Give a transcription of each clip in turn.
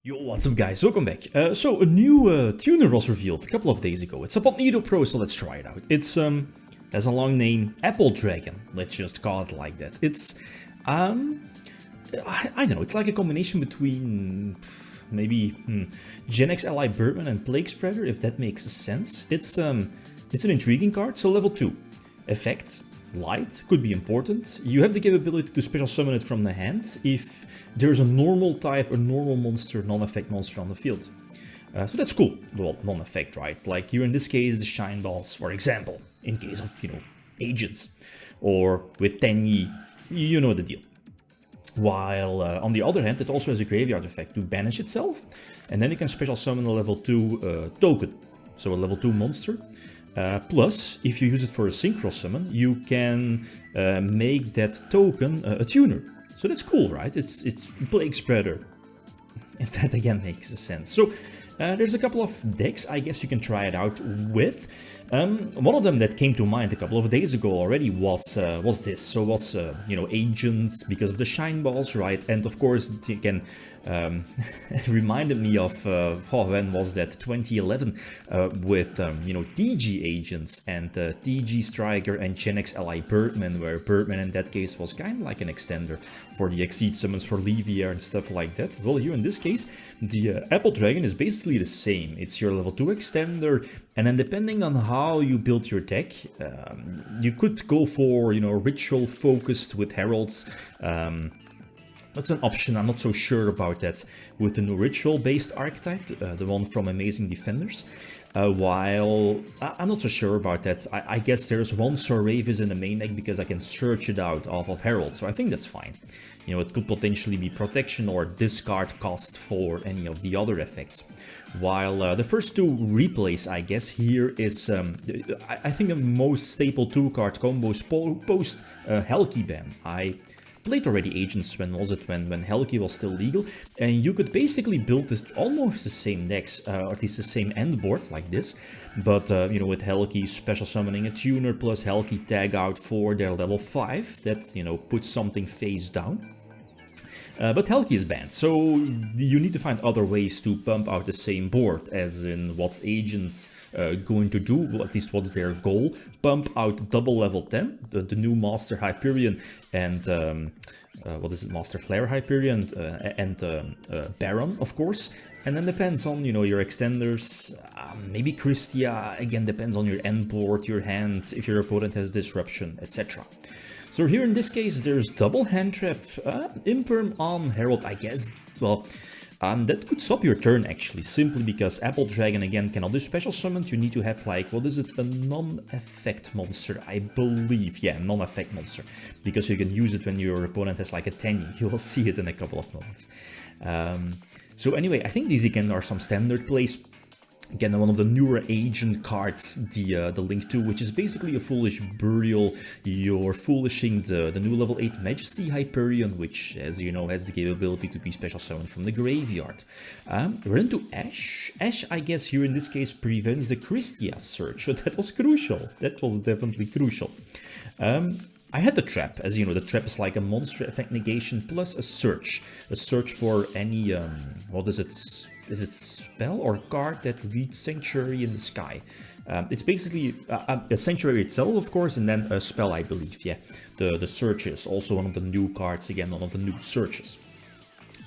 Yo, what's up guys, welcome back. So a new tuner was revealed a couple of days ago. It's a Magneto Pro, so let's try it out. It's has a long name, Apple Dragon, let's just call it like that. It's I don't know, it's like a combination between maybe Gen X Ally Birdman and Plague Spreader, if that makes sense. It's an intriguing card, so level 2. Effect, light, could be important. You have the capability to special summon it from the hand if there's a normal type, a normal monster, non-effect monster on the field. So that's cool. Well, non-effect, right? Like here in this case, the Shine Balls, for example, in case of, agents. Or with Tenyi, you know the deal. While on the other hand, it also has a graveyard effect to banish itself. And then you can special summon a level 2 token. So a level 2 monster. Plus, if you use it for a synchro summon, you can make that token a tuner. So that's cool, right? It's Plague Spreader, if that again makes sense. So there's a couple of decks I guess you can try it out with. One of them that came to mind a couple of days ago already was this. So was agents because of the Shine Balls, right? And of course it again reminded me of when was that 2011 with TG agents and TG Striker and Gen X Ally Birdman, where Birdman in that case was kind of like an extender for the Exceed summons for Levier and stuff like that. Well, here in this case, the Apple Dragon is basically the same. It's your level 2 extender, and then depending on how you build your deck, you could go for ritual focused with heralds. That's an option. I'm not so sure about that with the new ritual-based archetype, the one from Amazing Defenders. While I'm not so sure about that. I guess there's one Sir Ravis in the main deck because I can search it out off of Herald, so I think that's fine. It could potentially be protection or discard cost for any of the other effects. While the first two replays, I guess, here is, I think the most staple 2-card combos post Helki ban. I played already Agents, when was it, when Helki was still legal, and you could basically build this almost the same decks, or at least the same end boards like this, but with Helki special summoning a tuner plus Helki tag out for their level 5, that puts something face down. But Helki is banned, so you need to find other ways to pump out the same board, as in what's Agents going to do, well, at least what's their goal. Pump out double level 10, the new Master Hyperion and, what is it, Master Flare Hyperion and Baron, of course. And then depends on, your extenders, maybe Christia, again depends on your end board, your hand, if your opponent has Disruption, etc. So here in this case, there's double hand trap, imperm on Herald, I guess. Well, that could stop your turn actually, simply because Apple Dragon again cannot do special summons. You need to have like, what is it, a non-effect monster, I believe. Yeah, non-effect monster, because you can use it when your opponent has like a Tenyi. You will see it in a couple of moments. So anyway, I think these again are some standard plays. Again, one of the newer agent cards, the Link 2, which is basically a Foolish Burial. You're foolishing the new level 8 Majesty Hyperion, which, as you know, has the capability to be special summoned from the graveyard. We're into Ash. Ash, I guess, here in this case, prevents the Christia search, so that was crucial. That was definitely crucial. I had the trap, as you know, the trap is like a monster effect negation plus a search. A search for any, what is it? Is it spell or card that reads Sanctuary in the Sky? It's basically a Sanctuary itself, of course, and then a spell, I believe, yeah. The searches, also one of the new cards, again, one of the new searches.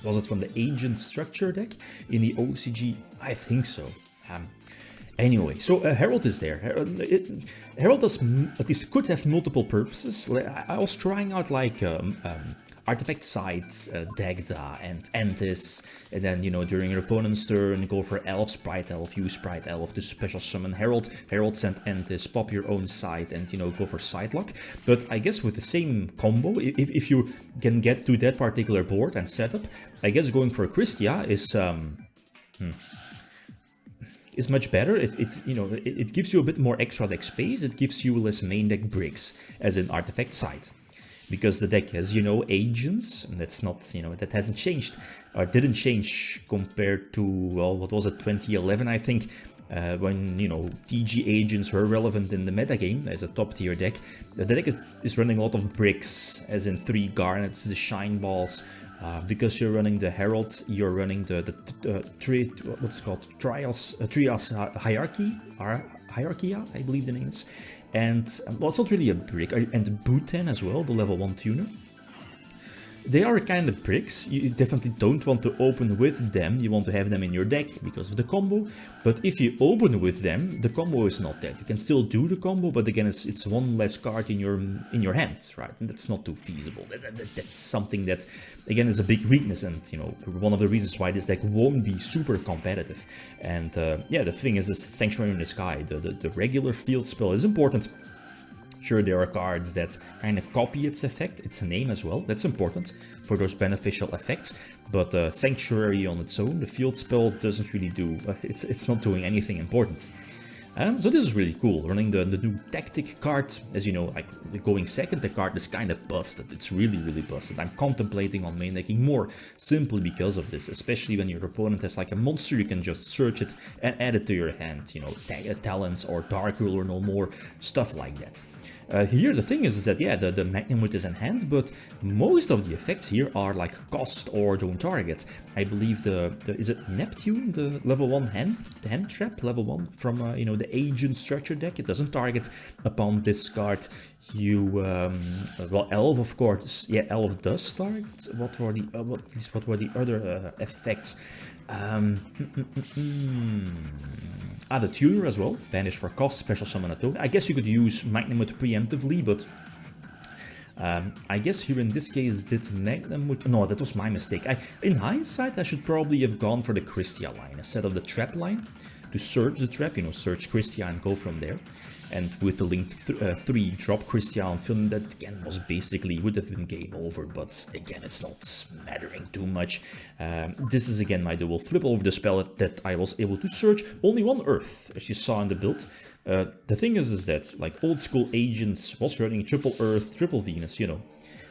Was it from the Agent Structure deck in the OCG? I think so. Anyway, so Herald is there. Herald does, at least could have multiple purposes. I was trying out like Artifact Sight, Dagda and Antis, and then during your opponent's turn go for Elf, Sprite Elf, use Sprite Elf to special summon Herald, send Antis, pop your own Sight and go for Sightlock. But I guess with the same combo, if you can get to that particular board and setup, I guess going for Christia is much better. It gives you a bit more extra deck space, it gives you less main deck bricks, as in Artifact Sight. Because the deck has, agents, and that's not, that hasn't changed, or didn't change compared to, well, what was it, 2011, I think, when, TG agents were relevant in the metagame as a top tier deck. The deck is running a lot of bricks, as in 3 Garnets, the Shine Balls, Because you're running the Herald, you're running the what's it called, Trias Hierarchia, I believe the name is. And well, it's not really a brick. And the Bhutan as well, the level 1 tuner. They are kind of bricks. You definitely don't want to open with them. You want to have them in your deck because of the combo. But if you open with them, the combo is not dead. You can still do the combo, but again, it's one less card in your hand, right? And that's not too feasible. That's something that, again, is a big weakness, and you know, one of the reasons why this deck won't be super competitive. And yeah, the thing is, this Sanctuary in the Sky, the regular field spell is important. Sure, there are cards that kind of copy its effect, its name as well. That's important for those beneficial effects. But Sanctuary on its own, the field spell, doesn't really do. It's not doing anything important. So this is really cool. Running the new Tactic card, as you know, like going second, the card is kind of busted. It's really, really busted. I'm contemplating on main decking more simply because of this, especially when your opponent has like a monster, you can just search it and add it to your hand. You know, Talents or Dark Ruler no more, stuff like that. Here the thing is that, yeah, the Magnumwood is in hand, but most of the effects here are like cost or don't target. I believe is it Neptune, the level 1 hand trap, level 1 from you know, the Agent structure deck. It doesn't target upon discard. You well, Elf, of course. Yeah, Elf does target. What were the other effects? The Tuner as well, banish for cost, special summon a token. I guess you could use Magnumwood preemptively, but I guess here in this case, did Magnumwood... No, that was my mistake. In hindsight, I should probably have gone for the Christia line instead of the trap line, to search the trap, you know, search Christia and go from there. And with the link 3, drop Christia on film, that again was basically, would have been game over, but again, it's not mattering too much. This is again my duel. Flip over the spell that I was able to search. Only 1 Earth, as you saw in the build. The thing is that, like, old school Agents was running triple Earth, triple Venus, you know.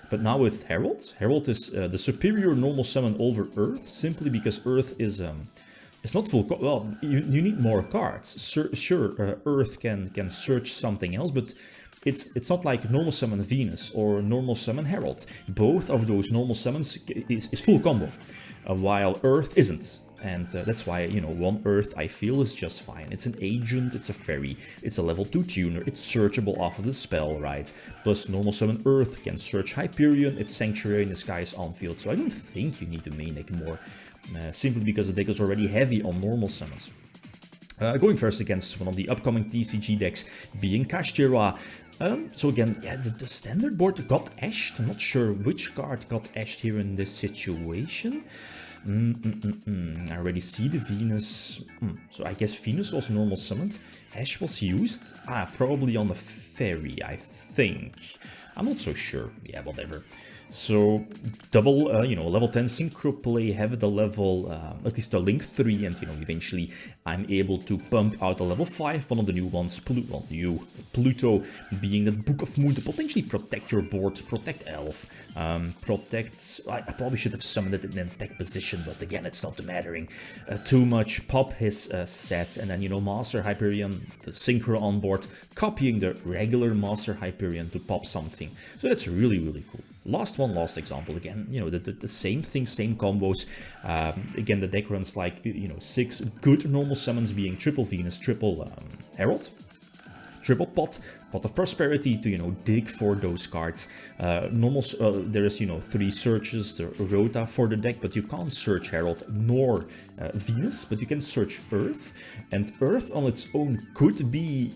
But now with Herald, Herald is the superior normal summon over Earth, simply because Earth is... It's not full. Well, you need more cards. Sure, Earth can search something else, but it's not like normal summon Venus or normal summon Herald. Both of those normal summons is full combo, while Earth isn't. And that's why, you know, 1 Earth I feel is just fine. It's an Agent, it's a Fairy, it's a level 2 tuner, it's searchable off of the spell, right? Plus normal summon Earth can search Hyperion, it's Sanctuary in the Sky is on field, so I don't think you need to main deck more. Simply because the deck is already heavy on normal summons. Going first against one of the upcoming TCG decks, being Kashtira. So again, yeah, the standard board got ashed. I'm not sure which card got ashed here in this situation. I already see the Venus. So I guess Venus was normal summoned. Ash was used. Probably on the Fairy, I think. I'm not so sure. Yeah, whatever. So double, you know, level 10 synchro play, have the level, at least the link 3, and you know, eventually I'm able to pump out a level 5, one of the new ones, Pluto being the Book of Moon, to potentially protect your board, protect Elf, protect, I probably should have summoned it in an attack position, but again, it's not mattering too much. Pop his set, and then, you know, Master Hyperion, the synchro on board, copying the regular Master Hyperion to pop something. So that's really, really cool. Last example again, you know, the same thing, same combos. Again, the deck runs like, you know, 6 good normal summons, being triple Venus, triple Herald, triple Pot of Prosperity to, you know, dig for those cards. There is, you know, 3 searches, the Rota for the deck, but you can't search Herald nor Venus, but you can search Earth, and Earth on its own could be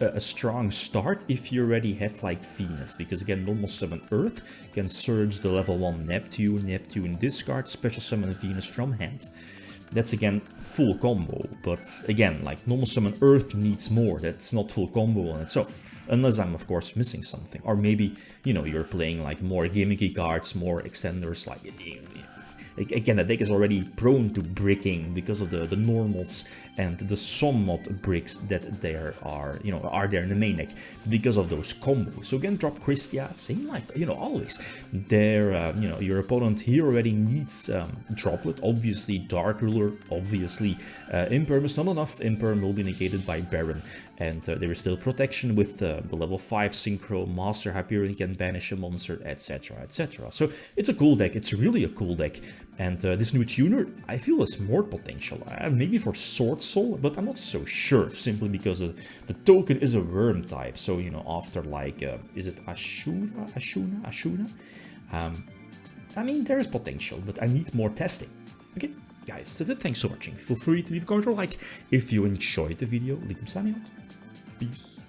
a strong start if you already have like Venus, because again, normal summon Earth can surge the level 1 Neptune discard, special summon Venus from hand. That's again full combo, but again, like normal summon Earth needs more. That's not full combo on its own, unless I'm of course missing something, or maybe, you know, you're playing like more gimmicky cards, more extenders, like Again, the deck is already prone to bricking because of the normals and the somewhat bricks that there are, you know, are there in the main deck because of those combos. So again, drop Christia, same like, you know, always. There, you know, your opponent here already needs Droplet, obviously Dark Ruler, obviously Imperm is not enough. Imperm will be negated by Baron, and there is still protection with the level 5 Synchro, Master Hyperion can banish a monster, etc, etc. So it's a cool deck, it's really a cool deck, and this new tuner I feel has more potential, maybe for Sword Soul, but I'm not so sure, simply because the token is a worm type, so you know, after like, is it Ashuna? I mean, there is potential, but I need more testing. Okay, guys, that's it, thanks so much. Feel free to leave a comment or like if you enjoyed the video, leave them signing out. Peace.